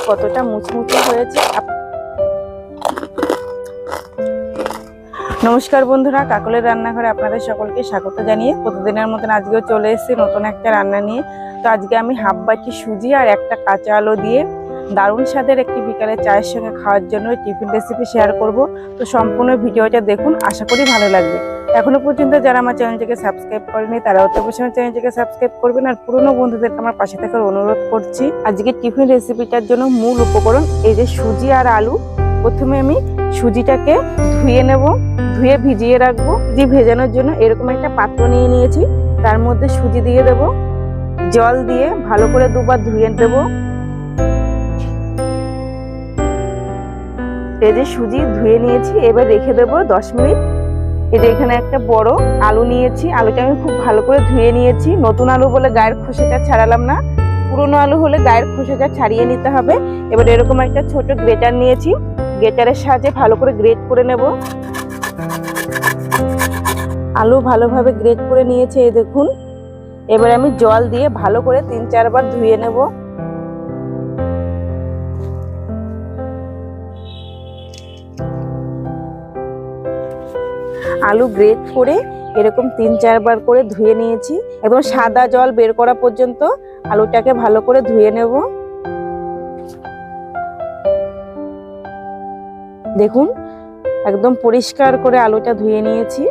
কতটা মুচমুচে হয়েছে। নমস্কার বন্ধুরা, কাকলের রান্নাঘরে আপনাদের সকলকে স্বাগত জানিয়ে প্রতিদিনের মতন আজকেও চলে এসেছি নতুন একটা রান্না নিয়ে। তো আজকে আমি হাফ বাটি সুজি আর একটা কাঁচা আলু দিয়ে দারুণ স্বাদের একটি বিকালে চায়ের সঙ্গে খাওয়ার জন্য টিফিন রেসিপি শেয়ার করব। তো সম্পূর্ণ ভিডিওটা দেখুন, আশা করি ভালো লাগবে। এখনো পর্যন্ত যারা আমার চ্যানেলটিকে সাবস্ক্রাইব করেনি তারা অবশ্যই আমার চ্যানেলটিকে সাবস্ক্রাইব করবেন, আর পুরনো বন্ধুদেরকে আমার পাশে থাকার অনুরোধ করছি। আজকে টিফিন রেসিপিটার জন্য মূল উপকরণ এই যে সুজি আর আলু। প্রথমে আমি সুজিটাকে ধুয়ে নেব, ধুয়ে ভিজিয়ে রাখবো। সুজি ভেজানোর জন্য এরকম একটা পাত্র নিয়ে নিয়েছি, তার মধ্যে সুজি দিয়ে দেব, জল দিয়ে ভালো করে দুবার ধুয়ে দেব। এই যে সুজি ধুয়ে নিয়েছি, এবার রেখে দেবো 10 মিনিট। এই যে এখানে একটা বড় আলু নিয়েছি, আলুটা আমি খুব ভালো করে ধুয়ে নিয়েছি। নতুন আলু বলে গায়ের খোসাটা ছাড়ালাম না, পুরনো আলু হলে গায়ের খোসাটা ছাড়িয়ে নিতে হবে। এবার এরকম একটা ছোট গ্রেটার নিয়েছি, গ্রেটারের সাহায্যে ভালো করে গ্রেট করে নেব। আলু ভালোভাবে গ্রেট করে নিয়েছে, এই দেখুন। এবার আমি জল দিয়ে ভালো করে 3-4 বার ধুয়ে নেব। আলু গ্রেট করে এরকম 3-4 বার করে ধুয়ে নিয়েছি। একদম সাদা জল বের করা পর্যন্ত আলুটাকে ভালো করে ধুয়ে নেব। দেখুন, একদম পরিষ্কার করে আলুটা ধুয়ে নিয়েছি।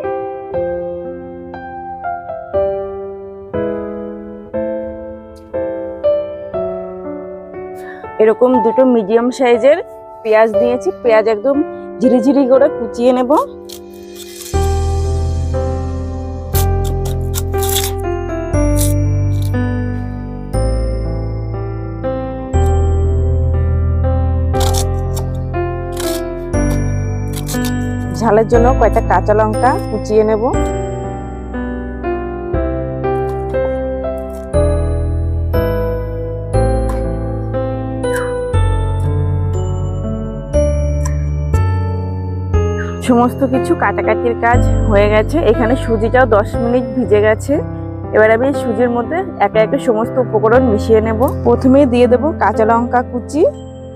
এরকম দুটো মিডিয়াম সাইজের পেঁয়াজ নিয়েছি, পেঁয়াজ একদম ঝিরিঝিরি করে কুচিয়ে নেব। ঝালের জন্য কয়েকটা কাঁচা লঙ্কা কুচিয়ে নেব। সমস্ত কিছু কাটাকাটির কাজ হয়ে গেছে। এখানে সুজিটাও 10 মিনিট ভিজে গেছে। এবার আমি সুজির মধ্যে একে একে সমস্ত উপকরণ মিশিয়ে নেব। প্রথমে দিয়ে দেব কাঁচা লঙ্কা কুচি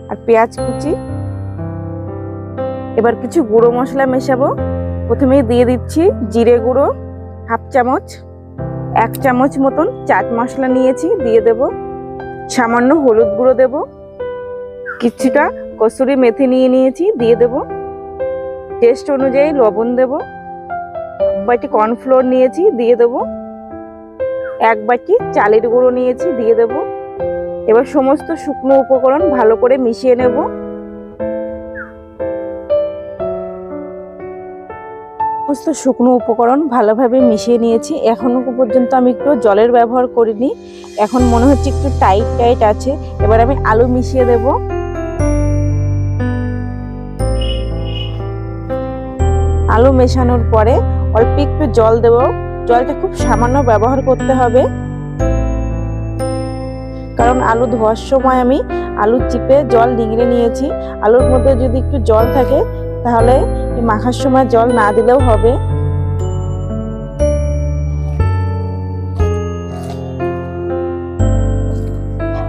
আর পেঁয়াজ কুচি। এবার কিছু গুঁড়ো মশলা মেশাবো। প্রথমে দিয়ে দিচ্ছি জিরে গুঁড়ো হাফ চামচ, 1 চামচ মতন চাট মশলা নিয়েছি দিয়ে দেব, সামান্য হলুদ গুঁড়ো দেব, কিছুটা কসুরি মেথি নিয়েছি দিয়ে দেব, টেস্ট অনুযায়ী লবণ দেব, 1 বাটি কর্নফ্লোর নিয়েছি দিয়ে দেব, 1 বাটি চালের গুঁড়ো নিয়েছি দিয়ে দেব। এবার সমস্ত শুকনো উপকরণ ভালো করে মিশিয়ে নেব। সমস্ত শুকনো উপকরণ ভালোভাবে মিশিয়ে নিয়েছি। এখনো পর্যন্ত আমি একটু জলের ব্যবহার করিনি, এখন মনে হচ্ছে একটু টাইট টাইট আছে। এবার আমি আলু মিশিয়ে দেব। আলু মেশানোর পরে অল্প একটু জল দেব, জলটা খুব সামান্য ব্যবহার করতে হবে, কারণ আলু ধোয়ার সময় আমি আলু চিপে জল নিংড়ে নিয়েছি। আলুর মধ্যে যদি একটু জল থাকে তাহলে মাখার সময় জল না দিলেও হবে।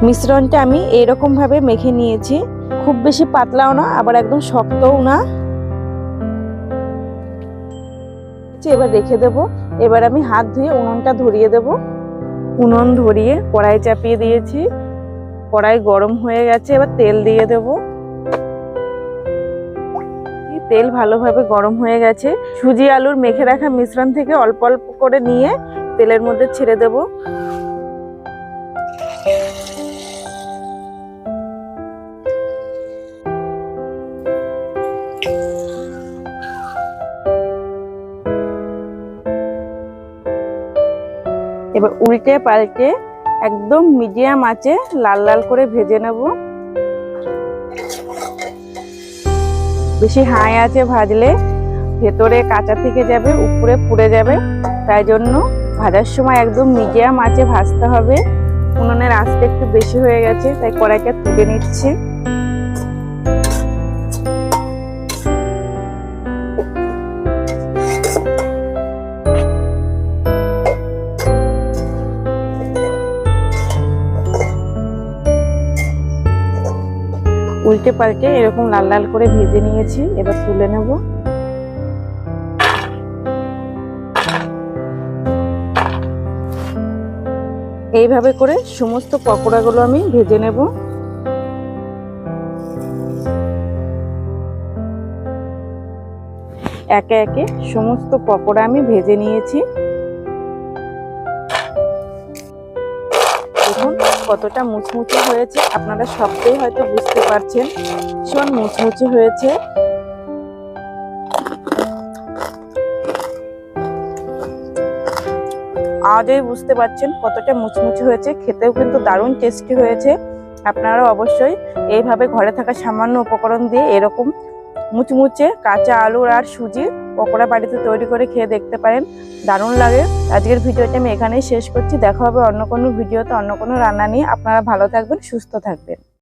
মিশ্রণটা আমি এরকম ভাবে মেখে নিয়েছি, খুব বেশি পাতলাও না আবার একদম শক্তও না। এবার রেখে দেব। এবার আমি হাত ধুয়ে উনুনটা ধরিয়ে দেব। উনুন ধরিয়ে কড়াই চাপিয়ে দিয়েছি, কড়াই গরম হয়ে গেছে। এবার তেল দিয়ে দেব। তেল ভালোভাবে গরম হয়ে গেছে। সুজি আলুর মেখে রাখা মিশ্রণ থেকে অল্প অল্প করে নিয়ে তেলের মধ্যে ছেড়ে দেব। এবার উল্টে পাল্টে একদম মিডিয়াম আঁচে লাল লাল করে ভেজে নেব। বেশি হাই আঁচে ভাজলে ভেতরে কাঁচা থেকে যাবে, উপরে পুড়ে যাবে। তাই জন্য ভাজার সময় একদম মিডিয়াম আঁচে ভাজতে হবে। উনুনের আঁচটা একটু বেশি হয়ে গেছে, তাই কড়াইটা তুলে নিচ্ছি। উল্টে পাল্টে এরকম লাল লাল করে ভেজে নিয়েছি, এবার তুলে নেব। এইভাবে করে সমস্ত পকোড়াগুলো আমি ভেজে নেব। একে একে সমস্ত পকোড়া আমি ভেজে নিয়েছি। দেখুন কতটা মুচমুচে হয়েছে, আপনারা সবটাই হয়তো বুঝতে পারছেন, ভীষণ মুচমুচে হয়েছে। আজই বুঝতে পারছেন কতটা মুচমুচে হয়েছে, খেতেও কিন্তু দারুণ টেস্টি হয়েছে। আপনারা অবশ্যই এইভাবে ঘরে থাকা সামান্য উপকরণ দিয়ে এরকম মুচমুচে কাঁচা আলু আর সুজির পকোড়া বাড়িতে তৈরি করে খেয়ে দেখতে পারেন, দারুণ লাগে। আজকের ভিডিওটা আমি এখানেই শেষ করছি। দেখা হবে অন্য কোনো ভিডিওতে অন্য কোনো রান্না নিয়ে। আপনারা ভালো থাকবেন, সুস্থ থাকবেন।